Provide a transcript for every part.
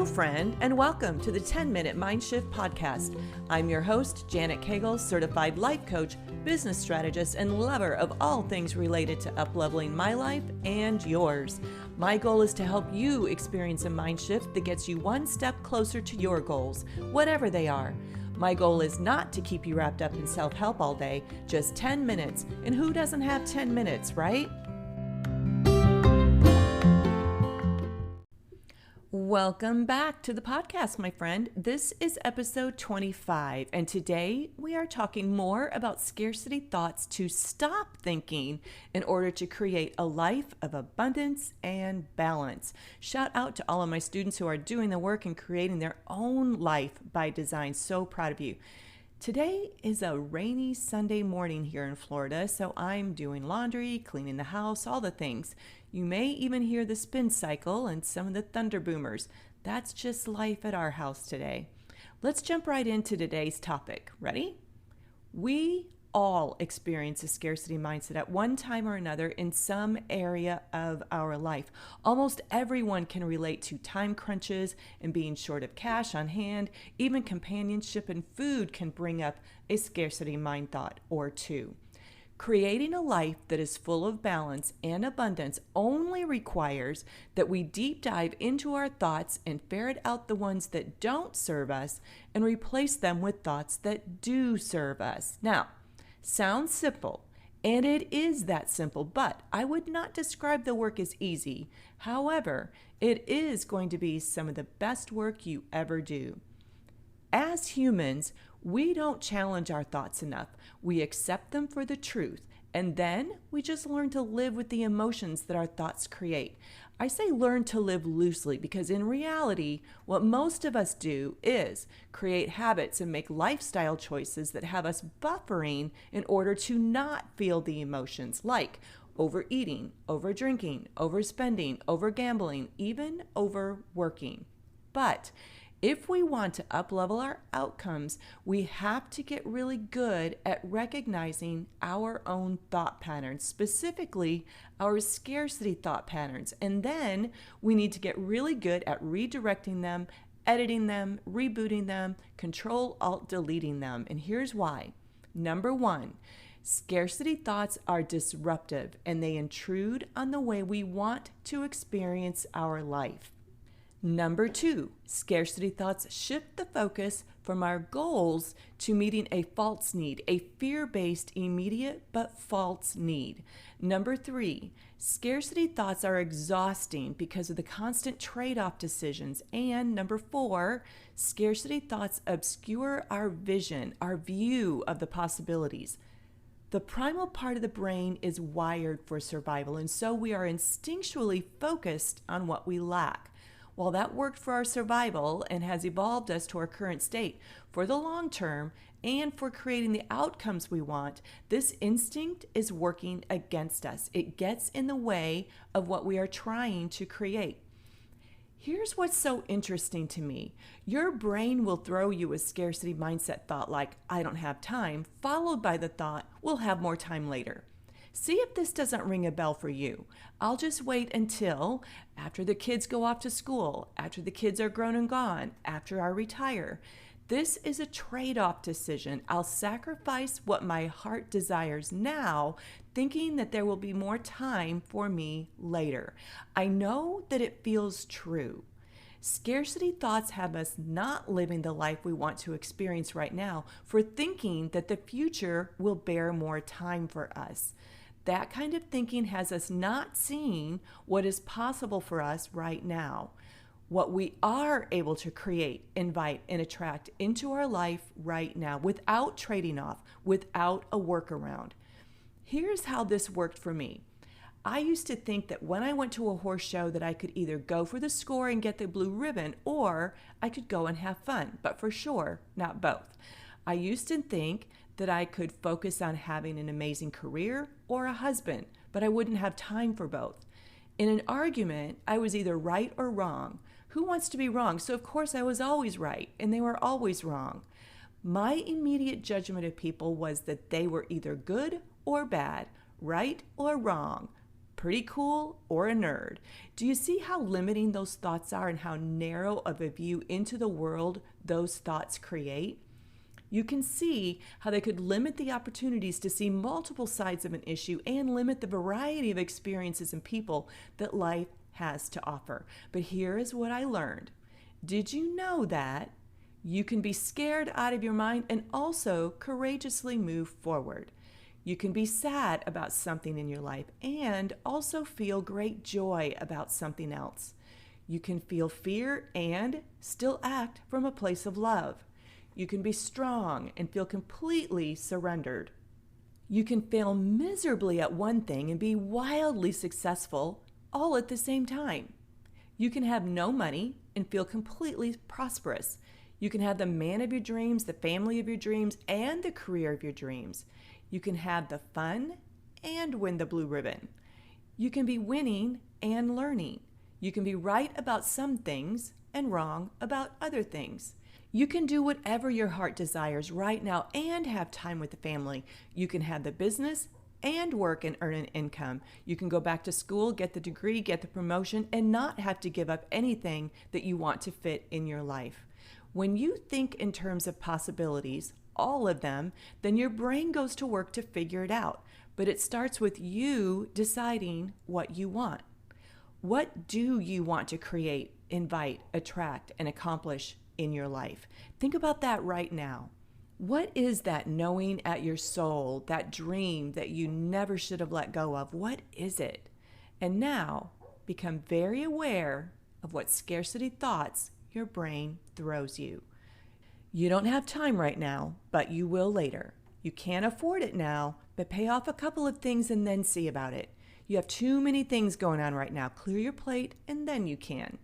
Hello, friend, and welcome to the 10-Minute Mind Shift Podcast. I'm your host, Janet Cagle, certified life coach, business strategist, and lover of all things related to up-leveling my life and yours. My goal is to help you experience a mind shift that gets you one step closer to your goals, whatever they are. My goal is not to keep you wrapped up in self-help all day, just 10 minutes. And who doesn't have 10 minutes, right? Welcome back to the podcast, my friend. This is episode 25, and today we are talking more about scarcity thoughts to stop thinking in order to create a life of abundance and balance. Shout out to all of my students who are doing the work and creating their own life by design. So proud of you. Today is a rainy Sunday morning here in Florida, so I'm doing laundry, cleaning the house, all the things. You may even hear the spin cycle and some of the thunder boomers. That's just life at our house today. Let's jump right into today's topic. Ready? We all experience a scarcity mindset at one time or another in some area of our life. Almost everyone can relate to time crunches and being short of cash on hand. Even companionship and food can bring up a scarcity mind thought or two. Creating a life that is full of balance and abundance only requires that we deep dive into our thoughts and ferret out the ones that don't serve us and replace them with thoughts that do serve us. Now, sounds simple, and it is that simple, but I would not describe the work as easy. However, it is going to be some of the best work you ever do. As humans, we don't challenge our thoughts enough. We accept them for the truth, and then we just learn to live with the emotions that our thoughts create. I say learn to live loosely because in reality, what most of us do is create habits and make lifestyle choices that have us buffering in order to not feel the emotions like overeating, overdrinking, overspending, overgambling, even overworking. But if we want to up-level our outcomes, we have to get really good at recognizing our own thought patterns, specifically our scarcity thought patterns. And then we need to get really good at redirecting them, editing them, rebooting them, Control-Alt-Deleting them. And here's why. Number one, scarcity thoughts are disruptive and they intrude on the way we want to experience our life. Number two, scarcity thoughts shift the focus from our goals to meeting a false need, a fear-based, immediate but false need. Number three, scarcity thoughts are exhausting because of the constant trade-off decisions. And number four, scarcity thoughts obscure our vision, our view of the possibilities. The primal part of the brain is wired for survival, and so we are instinctually focused on what we lack. While that worked for our survival and has evolved us to our current state, for the long term and for creating the outcomes we want, this instinct is working against us. It gets in the way of what we are trying to create. Here's what's so interesting to me. Your brain will throw you a scarcity mindset thought like, I don't have time, followed by the thought, we'll have more time later. See if this doesn't ring a bell for you. I'll just wait until after the kids go off to school, after the kids are grown and gone, after I retire. This is a trade-off decision. I'll sacrifice what my heart desires now, thinking that there will be more time for me later. I know that it feels true. Scarcity thoughts have us not living the life we want to experience right now for thinking that the future will bear more time for us. That kind of thinking has us not seeing what is possible for us right now, what we are able to create, invite, and attract into our life right now without trading off, without a workaround. Here's how this worked for me. I used to think that when I went to a horse show that I could either go for the score and get the blue ribbon or I could go and have fun, but for sure, not both. I used to think that I could focus on having an amazing career or a husband, but I wouldn't have time for both. In an argument, I was either right or wrong. Who wants to be wrong? So of course I was always right, and they were always wrong. My immediate judgment of people was that they were either good or bad, right or wrong, pretty cool, or a nerd. Do you see how limiting those thoughts are and how narrow of a view into the world those thoughts create? You can see how they could limit the opportunities to see multiple sides of an issue and limit the variety of experiences and people that life has to offer. But here is what I learned. Did you know that you can be scared out of your mind and also courageously move forward? You can be sad about something in your life and also feel great joy about something else. You can feel fear and still act from a place of love. You can be strong and feel completely surrendered. You can fail miserably at one thing and be wildly successful all at the same time. You can have no money and feel completely prosperous. You can have the man of your dreams, the family of your dreams, and the career of your dreams. You can have the fun and win the blue ribbon. You can be winning and learning. You can be right about some things and wrong about other things. You can do whatever your heart desires right now and have time with the family. You can have the business and work and earn an income. You can go back to school, get the degree, get the promotion, and not have to give up anything that you want to fit in your life. When you think in terms of possibilities, all of them, then your brain goes to work to figure it out. But it starts with you deciding what you want. What do you want to create, invite, attract, and accomplish in your life? Think about that right now. What is that knowing at your soul, that dream that you never should have let go of? What is it? And now become very aware of what scarcity thoughts your brain throws you. You don't have time right now, but you will later. You can't afford it now, but pay off a couple of things and then see about it. You have too many things going on right now. Clear your plate and then you can.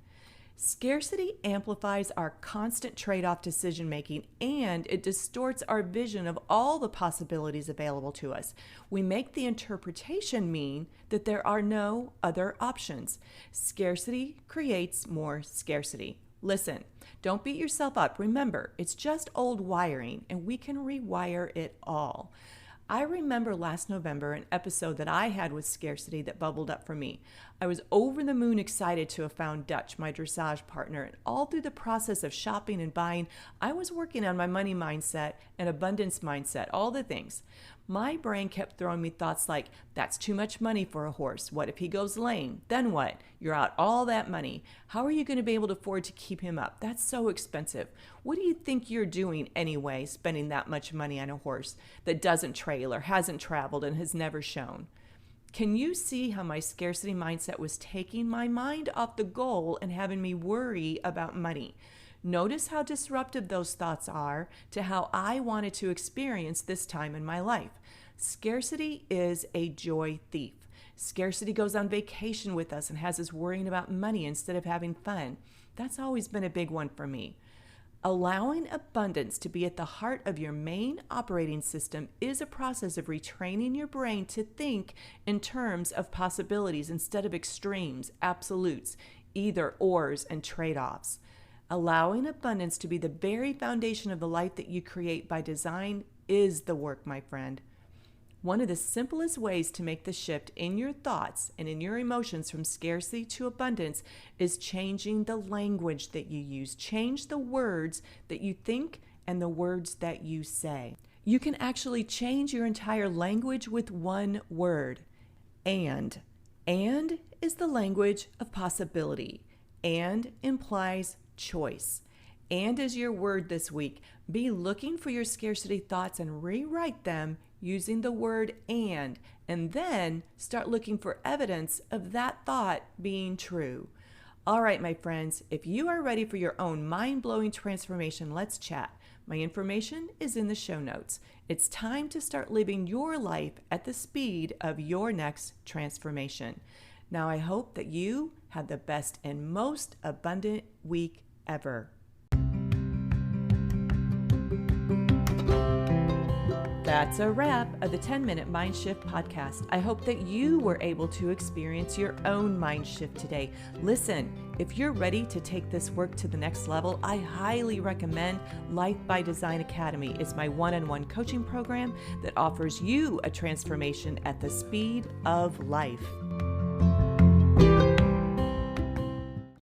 Scarcity amplifies our constant trade-off decision-making, and it distorts our vision of all the possibilities available to us. We make the interpretation mean that there are no other options. Scarcity creates more scarcity. Listen, don't beat yourself up. Remember, it's just old wiring, and we can rewire it all. I remember last November an episode that I had with scarcity that bubbled up for me. I was over the moon excited to have found Dutch, my dressage partner, and all through the process of shopping and buying, I was working on my money mindset and abundance mindset, all the things. My brain kept throwing me thoughts like, that's too much money for a horse. What if he goes lame? Then what? You're out all that money. How are you going to be able to afford to keep him up? That's so expensive. What do you think you're doing anyway, spending that much money on a horse that doesn't trail or hasn't traveled and has never shown? Can you see how my scarcity mindset was taking my mind off the goal and having me worry about money? Notice how disruptive those thoughts are to how I wanted to experience this time in my life. Scarcity is a joy thief. Scarcity goes on vacation with us and has us worrying about money instead of having fun. That's always been a big one for me. Allowing abundance to be at the heart of your main operating system is a process of retraining your brain to think in terms of possibilities instead of extremes, absolutes, either ors, and trade-offs. Allowing abundance to be the very foundation of the life that you create by design is the work, my friend. One of the simplest ways to make the shift in your thoughts and in your emotions from scarcity to abundance is changing the language that you use. Change the words that you think and the words that you say. You can actually change your entire language with one word, and. And is the language of possibility. And implies choice. And is your word this week. Be looking for your scarcity thoughts and rewrite them using the word and then start looking for evidence of that thought being true. All right, my friends, if you are ready for your own mind-blowing transformation, let's chat. My information is in the show notes. It's time to start living your life at the speed of your next transformation. Now, I hope that you have the best and most abundant week ever. That's a wrap of the 10-Minute Mind Shift podcast. I hope that you were able to experience your own mind shift today. Listen, if you're ready to take this work to the next level, I highly recommend Life by Design Academy. It's my one-on-one coaching program that offers you a transformation at the speed of life.